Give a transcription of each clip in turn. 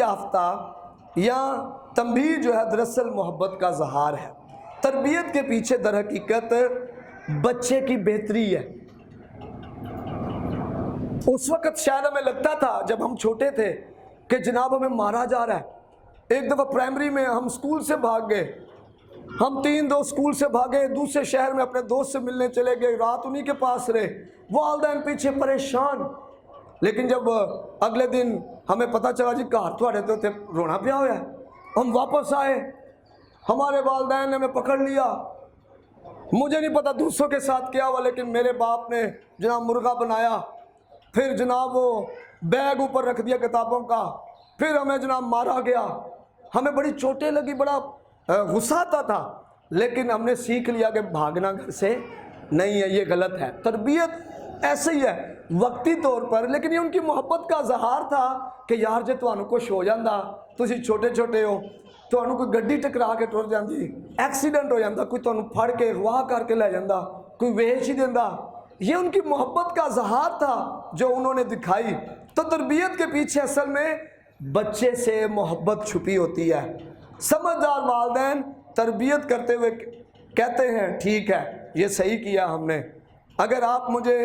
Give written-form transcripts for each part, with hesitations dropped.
یافتہ یا تنبیہ جو ہے دراصل محبت کا اظہار ہے۔ تربیت کے پیچھے در حقیقت بچے کی بہتری ہے۔ اس وقت شاید ہمیں لگتا تھا جب ہم چھوٹے تھے کہ جناب ہمیں مارا جا رہا ہے۔ ایک دفعہ پرائمری میں ہم اسکول سے بھاگ گئے، ہم 3 دوست اسکول سے بھاگے، دوسرے شہر میں اپنے دوست سے ملنے چلے گئے، رات انہی کے پاس رہے، والدین پیچھے پریشان۔ لیکن جب اگلے دن ہمیں پتہ چلا جی گھر تھوڑے تو تھے رونا پیا ہوا ہے، ہم واپس آئے، ہمارے والدین نے ہمیں پکڑ لیا۔ مجھے نہیں پتا دوسروں کے ساتھ کیا ہوا، لیکن میرے باپ نے جناب مرغا بنایا، پھر جناب وہ بیگ اوپر رکھ دیا کتابوں کا، پھر ہمیں جناب مارا گیا۔ ہمیں بڑی چوٹیں لگی، بڑا غصہ آتا تھا، لیکن ہم نے سیکھ لیا کہ بھاگنا گھر سے نہیں ہے، یہ غلط ہے۔ تربیت ایسے ہی ہے وقتی طور پر، لیکن یہ ان کی محبت کا اظہار تھا کہ یار جے تانوں کچھ ہو جاندہ، تسی چھوٹے چھوٹے ہو، تانوں کوئی گڈی ٹکرا کے ٹر جاندی، ایکسیڈنٹ ہو جاندہ، کوئی تانوں پھڑ کے اغوا کر کے لے جاندہ، کوئی ویچ ہی دیندہ۔ یہ ان کی محبت کا اظہار تھا جو انہوں نے دکھائی۔ تو تربیت کے پیچھے اصل میں بچے سے محبت چھپی ہوتی ہے۔ سمجھدار والدین تربیت کرتے ہوئے کہتے ہیں ٹھیک ہے یہ صحیح کیا ہم نے، اگر آپ مجھے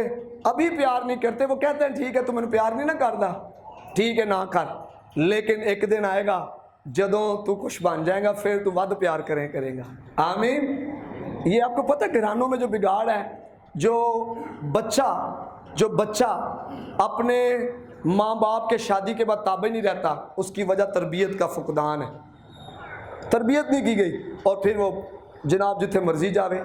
ابھی پیار نہیں کرتے، وہ کہتے ہیں ٹھیک ہے تو میں نے پیار نہیں نہ کردا، ٹھیک ہے نہ کر، لیکن ایک دن آئے گا جدوں تو کچھ بن جائے گا پھر تو ود پیار کرے گا۔ آمین۔ یہ آپ کو پتہ ہے گھرانوں میں جو بگاڑ ہے، جو بچہ اپنے ماں باپ کے شادی کے بعد تابع نہیں رہتا، اس کی وجہ تربیت کا فقدان ہے، تربیت نہیں کی گئی، اور پھر وہ جناب جتھے مرضی جاوے۔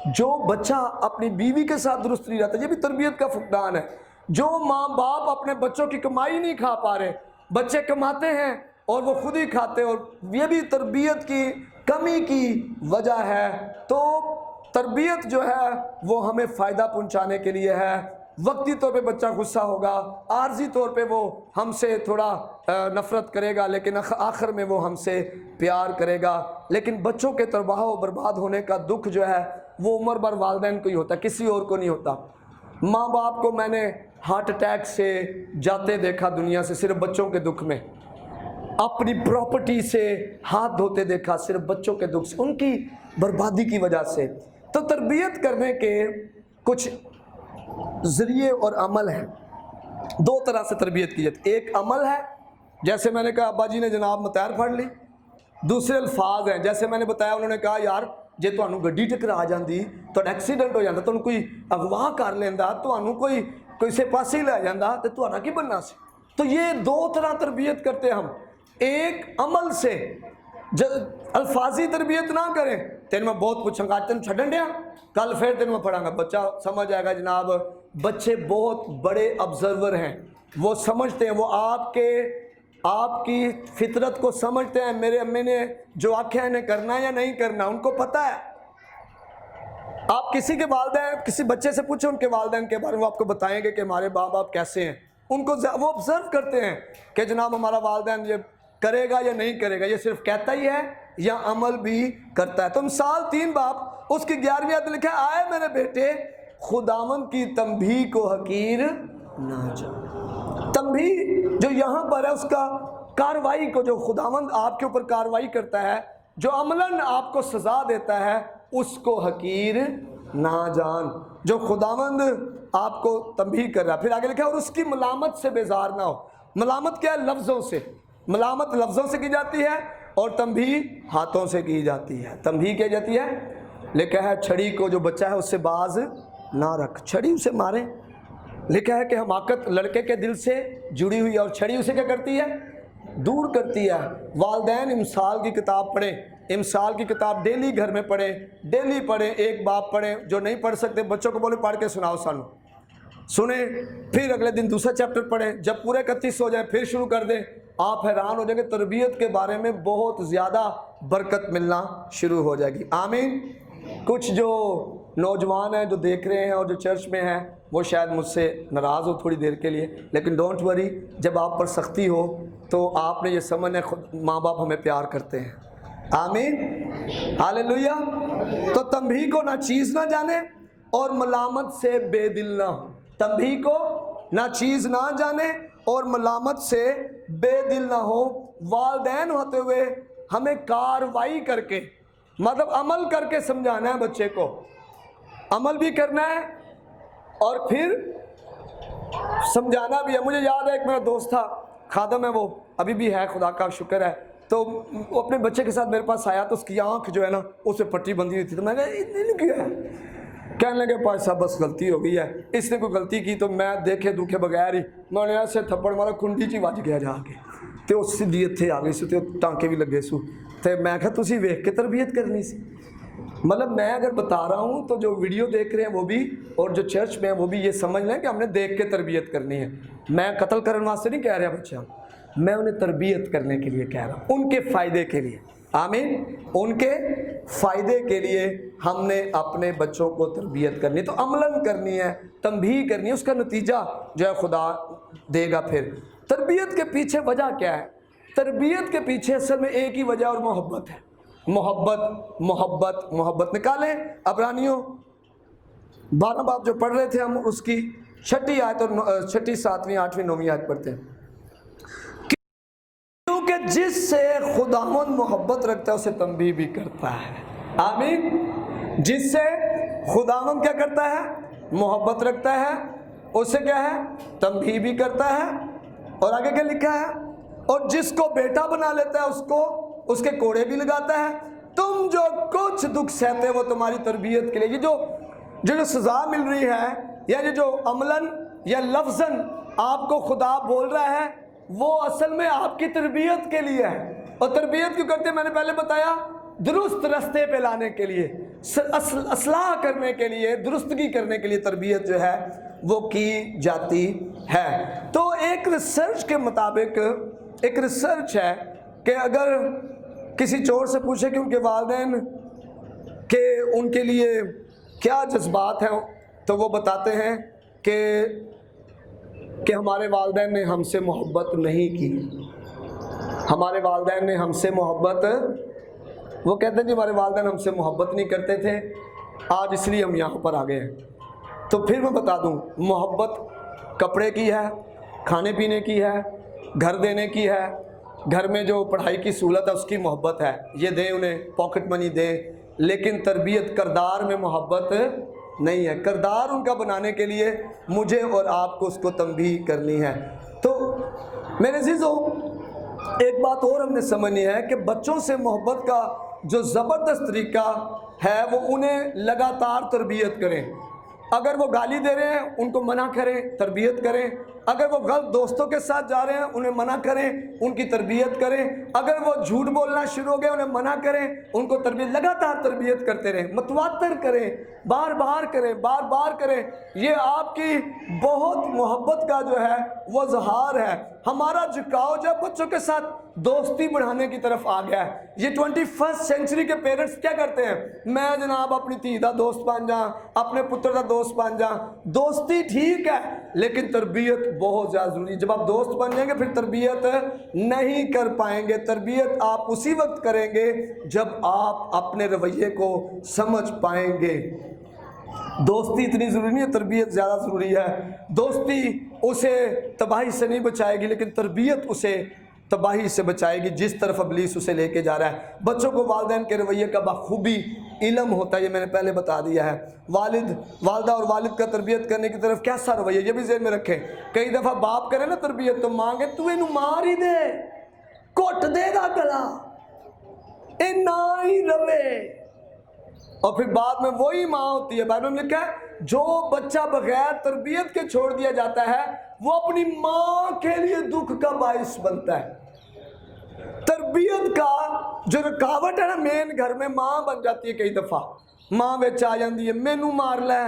جو بچہ اپنی بیوی کے ساتھ درست نہیں رہتا، یہ بھی تربیت کا فقدان ہے۔ جو ماں باپ اپنے بچوں کی کمائی نہیں کھا پا رہے، بچے کماتے ہیں اور وہ خود ہی کھاتے، اور یہ بھی تربیت کی کمی کی وجہ ہے۔ تو تربیت جو ہے وہ ہمیں فائدہ پہنچانے کے لیے ہے۔ وقتی طور پہ بچہ غصہ ہوگا، عارضی طور پہ وہ ہم سے تھوڑا نفرت کرے گا، لیکن آخر میں وہ ہم سے پیار کرے گا۔ لیکن بچوں کے تباہ و برباد ہونے کا دکھ جو ہے وہ عمر بھر والدین کو ہی ہوتا ہے، کسی اور کو نہیں ہوتا۔ ماں باپ کو میں نے ہارٹ اٹیک سے جاتے دیکھا دنیا سے صرف بچوں کے دکھ میں، اپنی پراپرٹی سے ہاتھ دھوتے دیکھا صرف بچوں کے دکھ سے، ان کی بربادی کی وجہ سے۔ تو تربیت کرنے کے کچھ ذریعے اور عمل ہیں۔ 2 طرح سے تربیت کی جاتی ہے، ایک عمل ہے جیسے میں نے کہا ابا جی نے جناب متیر پڑھ لی، دوسرے الفاظ ہیں جیسے میں نے بتایا، انہوں نے کہا یار جے تانوں گڈی ٹکرا جاندی، تہاڈا ایکسیڈنٹ ہو جاندہ، تانوں کوئی اغوا کر لیندا، تانوں کوئی سے پاسے لے جاندہ تے تہاڈا کی بننا سی۔ تو یہ 2 طرح تربیت کرتے ہم، ایک عمل سے، الفاظی تربیت نہ کریں، تین میں بہت پوچھوں گا تین چھڈن دیا، کل پھر تین میں پڑھاں گا، بچہ سمجھ آئے گا۔ جناب بچے بہت بڑے آبزرور ہیں، وہ سمجھتے ہیں، وہ آپ کی فطرت کو سمجھتے ہیں۔ میرے امی نے جو آنکھیں انہیں کرنا ہے یا نہیں کرنا ان کو پتہ ہے۔ آپ کسی کے والدین، کسی بچے سے پوچھیں ان کے والدین کے بارے میں، وہ آپ کو بتائیں گے کہ ہمارے ماں باپ کیسے ہیں، ان کو وہ آبزرو کرتے ہیں کہ جناب ہمارا والدین یہ کرے گا یا نہیں کرے گا، یہ صرف کہتا ہی ہے یا عمل بھی کرتا ہے۔ تو مثال 3 باب اس کی 11ویں آیت لکھا ہے، آئے میرے بیٹے خداوند کی تنبیہ کو حقیر نہ جان۔ تنبیہ جو یہاں پر ہے اس کا کاروائی کو، جو خداوند آپ کے اوپر کاروائی کرتا ہے، جو عملاً آپ کو سزا دیتا ہے، اس کو حقیر نہ جان۔ جو خداوند آپ کو تنبیہ کر رہا ہے، پھر آگے لکھا ہے اور اس کی ملامت سے بیزار نہ ہو۔ ملامت کیا ہے؟ لفظوں سے، ملامت لفظوں سے کی جاتی ہے اور تنبیہ ہاتھوں سے کی جاتی ہے۔ تنبیہ کیا جاتی ہے؟ لکھا ہے چھڑی کو جو بچہ ہے اس سے باز نہ رکھ، چھڑی اسے مارے۔ لکھا ہے کہ حماقت لڑکے کے دل سے جڑی ہوئی ہے اور چھڑی اسے کیا کرتی ہے؟ دور کرتی ہے۔ والدین امثال کی کتاب پڑھیں، امثال کی کتاب ڈیلی گھر میں پڑھیں، ڈیلی پڑھیں، ایک باب پڑھیں۔ جو نہیں پڑھ سکتے بچوں کو بولے پڑھ کے سناؤ سانو، سنیں، پھر اگلے دن دوسرا چیپٹر پڑھیں، جب پورے 31 ہو جائیں پھر شروع کر دیں۔ آپ حیران ہو جائیں گے، تربیت کے بارے میں بہت زیادہ برکت ملنا شروع ہو جائے گی۔ آمین۔ کچھ جو نوجوان ہیں جو دیکھ رہے ہیں اور جو چرچ میں ہیں وہ شاید مجھ سے ناراض ہو تھوڑی دیر کے لیے، لیکن ڈونٹ وری، جب آپ پر سختی ہو تو آپ نے یہ سمجھنا ہے ماں باپ ہمیں پیار کرتے ہیں۔ آمین، ہاللیلویہ۔ تو تنبیہ کو نہ چیز نہ جانے اور ملامت سے بے دل نہ ہو۔ تنبیہ کو نہ چیز نہ جانے اور ملامت سے بے دل نہ ہو، والدین ہوتے ہوئے ہمیں کاروائی کر کے، مطلب عمل کر کے سمجھانا ہے بچے کو، عمل بھی کرنا ہے اور پھر سمجھانا بھی ہے۔ مجھے یاد ہے ایک میرا دوست تھا، خادم ہے وہ، ابھی بھی ہے، خدا کا شکر ہے، تو وہ اپنے بچے کے ساتھ میرے پاس آیا تو اس کی آنکھ جو ہے نا اس سے پٹی بندھی ہوئی تھی، تو میں نے کہا اتنی نہیں کیا ہے، کہنے لگے پاس صاحب بس غلطی ہو گئی ہے، اس نے کوئی غلطی کی تو میں دیکھے دکھے بغیر ہی میں نے ایسے تھپڑ مارا، کنڈی چی وج گیا جا کے، تو اس سے دیت تھے آ گئی سو، تو ٹانکے بھی لگے سو، تو میں کہا تسی ویکھ کے تربیت کرنی سی۔ مطلب میں اگر بتا رہا ہوں تو جو ویڈیو دیکھ رہے ہیں وہ بھی اور جو چرچ میں ہیں وہ بھی یہ سمجھ لیں کہ ہم نے دیکھ کے تربیت کرنی ہے۔ میں قتل کرنے واسطے نہیں کہہ رہا بچہ، میں انہیں تربیت کرنے کے لیے کہہ رہا ہوں، ان کے فائدے کے لیے، آمین، ان کے فائدے کے لیے ہم نے اپنے بچوں کو تربیت کرنی ہے، تو عملاً کرنی ہے، تنبیہ کرنی ہے، اس کا نتیجہ جو ہے خدا دے گا۔ پھر تربیت کے پیچھے وجہ کیا ہے؟ تربیت کے پیچھے اصل میں ایک ہی وجہ اور محبت ہے، محبت محبت محبت۔ نکالیں عبرانیوں 12 باب جو پڑھ رہے تھے ہم، اس کی 6 آیت اور 6، 7، 8، 9 آیت پڑھتے ہیں۔ کیونکہ جس سے خداوند محبت رکھتا ہے اسے تنبیہ بھی کرتا ہے، آمین۔ جس سے خداوند کیا کرتا ہے؟ محبت رکھتا ہے، اسے کیا ہے؟ تنبیہ بھی کرتا ہے، اور آگے کیا لکھا ہے؟ اور جس کو بیٹا بنا لیتا ہے اس کو اس کے کوڑے بھی لگاتا ہے۔ تم جو کچھ دکھ سہتے وہ تمہاری تربیت کے لیے، یہ جو سزا مل رہی ہے، یا یہ جو عملاً یا لفظاً آپ کو خدا بول رہا ہے، وہ اصل میں آپ کی تربیت کے لیے ہے۔ اور تربیت کیوں کرتے ہیں؟ میں نے پہلے بتایا، درست رستے پہ لانے کے لیے، اصلاح کرنے کے لیے، درستگی کرنے کے لیے تربیت جو ہے وہ کی جاتی ہے۔ تو ایک ریسرچ کے مطابق، ایک ریسرچ ہے کہ اگر کسی چور سے پوچھے کہ ان کے والدین کہ ان کے لیے کیا جذبات ہیں، تو وہ بتاتے ہیں کہ ہمارے والدین نے ہم سے محبت نہیں کی، ہمارے والدین نے ہم سے محبت، وہ کہتے ہیں جی ہمارے والدین ہم سے محبت نہیں کرتے تھے، آج اس لیے ہم یہاں پر آ گئے ہیں۔ تو پھر میں بتا دوں، محبت کپڑے کی ہے، کھانے پینے کی ہے، گھر دینے کی ہے، گھر میں جو پڑھائی کی سہولت ہے اس کی محبت ہے، یہ دیں انہیں، پاکٹ منی دیں، لیکن تربیت کردار میں محبت نہیں ہے۔ کردار ان کا بنانے کے لیے مجھے اور آپ کو اس کو تنبیہ کرنی ہے۔ تو میرے عزیزو، ایک بات اور ہم نے سمجھنی ہے کہ بچوں سے محبت کا جو زبردست طریقہ ہے وہ انہیں لگاتار تربیت کریں۔ اگر وہ گالی دے رہے ہیں ان کو منع کریں، تربیت کریں۔ اگر وہ غلط دوستوں کے ساتھ جا رہے ہیں انہیں منع کریں، ان کی تربیت کریں۔ اگر وہ جھوٹ بولنا شروع ہو گئے انہیں منع کریں، ان کو تربیت، لگاتار تربیت کرتے رہیں، متواتر کریں، بار بار کریں، بار بار کریں۔ یہ آپ کی بہت محبت کا جو ہے وہ اظہار ہے۔ ہمارا جھکاؤ جب بچوں کے ساتھ دوستی بڑھانے کی طرف آ گیا ہے۔ یہ 21 سینچری کے پیرنٹس کیا کرتے ہیں؟ میں جناب اپنی دھی دا دوست بن جاؤں، اپنے پتر دا دوست بن جاؤں۔ دوستی ٹھیک ہے لیکن تربیت بہت زیادہ ضروری ہے۔ جب آپ دوست بن جائیں گے پھر تربیت نہیں کر پائیں گے۔ تربیت آپ اسی وقت کریں گے جب آپ اپنے رویے کو سمجھ پائیں گے۔ دوستی اتنی ضروری نہیں ہے، تربیت زیادہ ضروری ہے۔ دوستی اسے تباہی سے نہیں بچائے گی لیکن تربیت اسے تباہی سے بچائے گی جس طرف ابلیس اسے لے کے جا رہا ہے۔ بچوں کو والدین کے رویے کا بخوبی علم ہوتا ہے، یہ میں نے پہلے بتا دیا ہے۔ والدہ اور والد کا تربیت کرنے کی طرف کیسا رویہ، یہ بھی ذہن میں رکھیں۔ کئی دفعہ باپ کرے نا تربیت تو مانگے تو انہوں مار ہی دے، کوٹ دے گا گلا، اے نہ ہی روے، اور پھر بعد میں وہی ماں ہوتی ہے۔ بائبل میں لکھا ہے جو بچہ بغیر تربیت کے چھوڑ دیا جاتا ہے وہ اپنی ماں کے لیے دکھ کا باعث بنتا ہے۔ تربیت کا جو رکاوٹ ہے نا مین گھر میں ماں بن جاتی ہے۔ کئی دفعہ ماں وچ آ جاندی ہے، مینوں مار لے،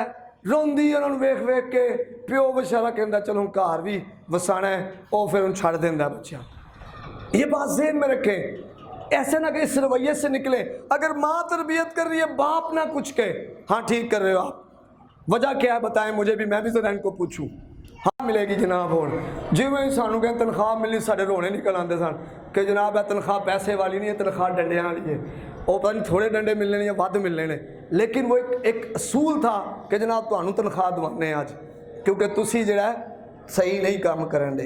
روندی انہوں نے ویکھ ویکھ کے، پیو بچارا کہندا چلو گھر بھی وسانا ہے، وہ پھر ان چھڑ دیندا بچہ۔ یہ بات ذہن میں رکھیں، ایسے نہ کہ اس رویے سے نکلے۔ اگر ماں تربیت کر رہی ہے باپ نہ کچھ کہے، ہاں ٹھیک کر رہے ہو آپ، وجہ کیا ہے بتائیں مجھے بھی، میں بھی ذرا ان کو پوچھوں۔ ہاں ملے گی جناب، ہون جی میں سانوں کہ تنخواہ ملی ساڑھے رونے نکل آندے سن کہ جناب ہے تنخواہ پیسے والی نہیں ہے، تنخواہ ڈنڈیاں والی ہے، وہ پتہ نہیں تھوڑے ڈنڈے ملنے یا ود ملنے نے، لیکن وہ ایک اصول تھا کہ جناب تانوں تنخواہ دوانے آج کیونکہ تسی جڑا ہے صحیح نہیں کام کرن دے۔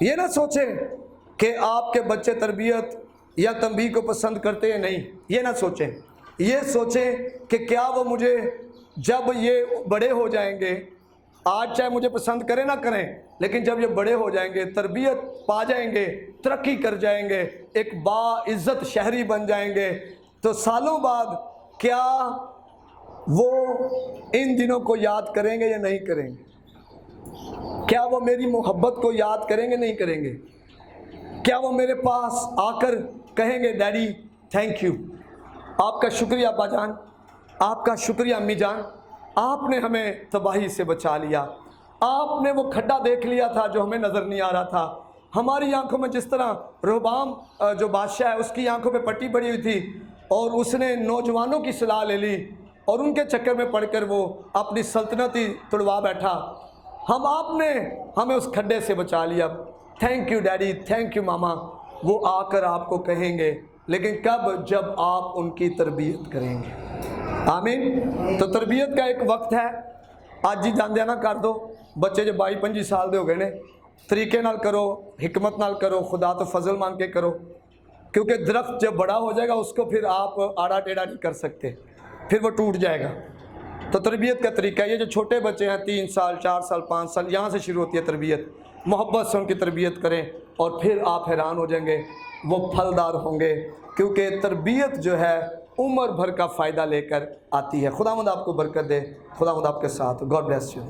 یہ نہ سوچیں کہ آپ کے بچے تربیت یا تنبیہ کو پسند کرتے ہیں، نہیں، یہ نہ سوچیں، یہ سوچیں کہ کیا وہ مجھے جب یہ بڑے ہو جائیں گے، آج چاہے مجھے پسند کریں نہ کریں، لیکن جب یہ بڑے ہو جائیں گے، تربیت پا جائیں گے، ترقی کر جائیں گے، ایک باعزت شہری بن جائیں گے، تو سالوں بعد کیا وہ ان دنوں کو یاد کریں گے یا نہیں کریں گے؟ کیا وہ میری محبت کو یاد کریں گے نہیں کریں گے؟ کیا وہ میرے پاس آ کر کہیں گے ڈیڈی تھینک یو، آپ کا شکریہ ابا جان، آپ کا شکریہ امی جان، آپ نے ہمیں تباہی سے بچا لیا، آپ نے وہ کھڈا دیکھ لیا تھا جو ہمیں نظر نہیں آ رہا تھا، ہماری آنکھوں میں جس طرح رہبام جو بادشاہ ہے اس کی آنکھوں پہ پٹی پڑی ہوئی تھی اور اس نے نوجوانوں کی صلاح لے لی اور ان کے چکر میں پڑھ کر وہ اپنی سلطنت ہی تڑوا بیٹھا، آپ نے ہمیں اس کھڈے سے بچا لیا، thank you daddy, thank you mama, وہ آ کر آپ کو کہیں گے، لیکن کب؟ جب آپ ان کی تربیت کریں گے۔ آمین۔ تو تربیت کا ایک وقت ہے، آج ہی جاندے نہ کر دو، بچے جو 22-25 سال دے ہو گئے نے، طریقے نال کرو، حکمت نال کرو، خدا تو فضل مان کے کرو، کیونکہ درخت جب بڑا ہو جائے گا اس کو پھر آپ آڑا ٹیڑھا نہیں کر سکتے، پھر وہ ٹوٹ جائے گا۔ تو تربیت کا طریقہ یہ جو چھوٹے بچے ہیں 3 سال 4 سال 5 سال، یہاں سے شروع ہوتی ہے تربیت، محبت سے ان کی تربیت کریں اور پھر آپ حیران ہو جائیں گے، وہ پھلدار ہوں گے، کیونکہ تربیت جو ہے عمر بھر کا فائدہ لے کر آتی ہے۔ خداوند آپ کو برکت دے، خداوند آپ کے ساتھ، گاڈ بلیس یو۔